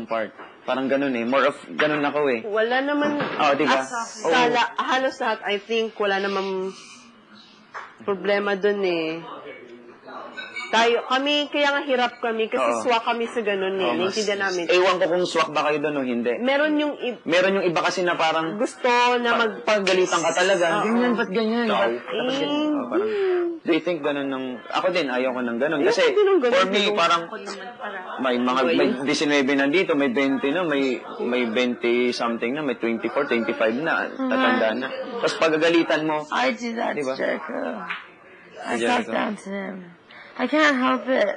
part. Parang ganun eh. More of, ganun ako eh. Wala naman, diba? halos lahat, I think, wala naman problema dun eh. Kami, kaya nga hirap kami, kasi swak kami sa ganun eh. Naintindihan namin. Ewan ko kung swak ba kayo dun o hindi. Meron yung iba kasi na parang gusto na pagalitan ka talaga. Ganyan, ba't ganyan? Do you think ganun ng... Ako din, ayaw ko ng ganun. Kasi, for me, parang may 19 nandito, may 20 na, may 20 something na, may 24, 25 na, tatanda na. Tapos pagagalitan mo... I do that to Jericho. I talk down to him. I can't help it.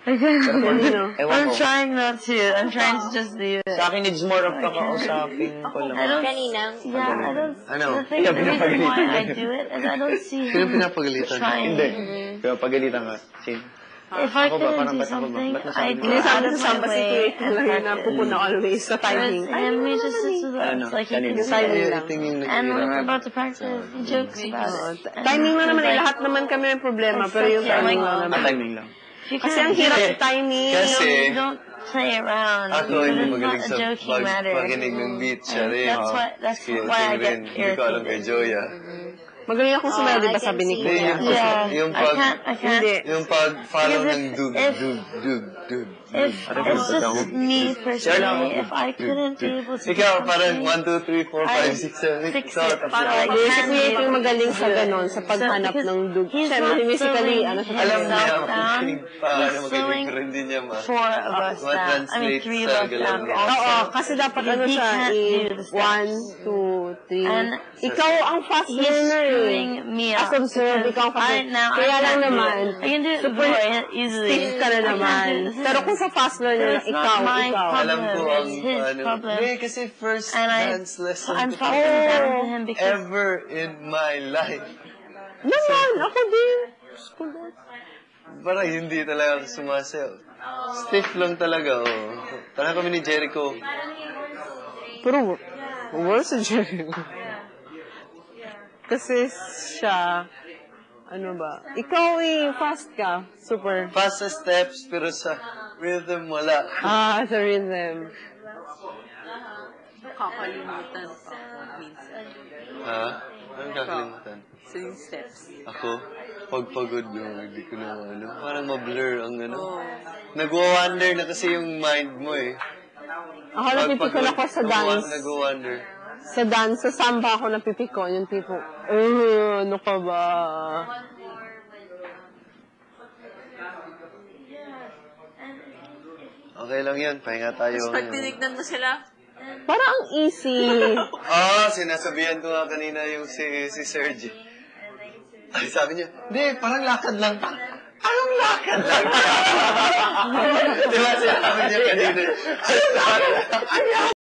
I'm trying not to. I'm trying to just do it. Sa akin, it's more of kakausapin ko lang. Kanina? Yeah, I don't... The reason why I do it is I don't see him trying. Hindi. Pinapagalitan ka. Sino? If I couldn't do something, I do it out of my way. Always sa timing. And we just sit to the like he can say and when we're about to practice, he jokes about it. Timing lang naman eh. Lahat naman kami may problema, pero yung timing lang naman. Timing lang. Kasi ang hirap sa timing. Kasi, don't play around. Ako hindi magaling sa pakinig ng beat siya rin. That's why I get irritated. Hindi ko alam kay Joya. Magaling akong sumayaw, di ba sabi ni Kuya? Yung pag-follow ng dug. It's just me personally. If I couldn't be able to... Ikaw, parang 1, 2, 3, 4, 5, 6, 7, 8. Basically, ito yung magaling sa ganon, sa paghanap ng dug. Siyempre, musically, ano siya. Alam niya, paano magaling, pero hindi niya four of us down. I mean, 3 of us down. Oo, kasi dapat ano siya, 1, 2, 3. Ikaw ang fast learner eh. As observed, ikaw ang fast learner. Kaya lang naman, super stiff ka na naman. Pero kung sa fast learner, ikaw. Alam ko ang ano. Kasi first dance lesson ko ever in my life. Naman, ako din. Parang hindi talaga sumasayaw. Stiff lang talaga, Parang kami ni Jericho. Pero, worse si Jericho. Kasi siya, ano ba? Ikaw fast ka. Super. Fast sa steps, pero sa rhythm wala. Sa rhythm. Kakalimutan pa minsan. Ha? Anong kakalimutan? So yung steps. Ako? Pagpagod hindi ko na parang ma-blur ang Nag-wonder na kasi yung mind mo Ako napipikon ako sa dance. Nag-wonder. Sa dance, sa samba ako napipikon. Yung tipo, ano ka ba? Okay lang yun. Pahinga tayo. Tapos pag tinignan mo sila, parang ang easy. Sinasabihan ko nga kanina yung si Sergi. Ay, sabi niya, hindi, parang lakad lang. Anong lakad lang? Di ba sinasabi niya kanina? Anong lakad lang?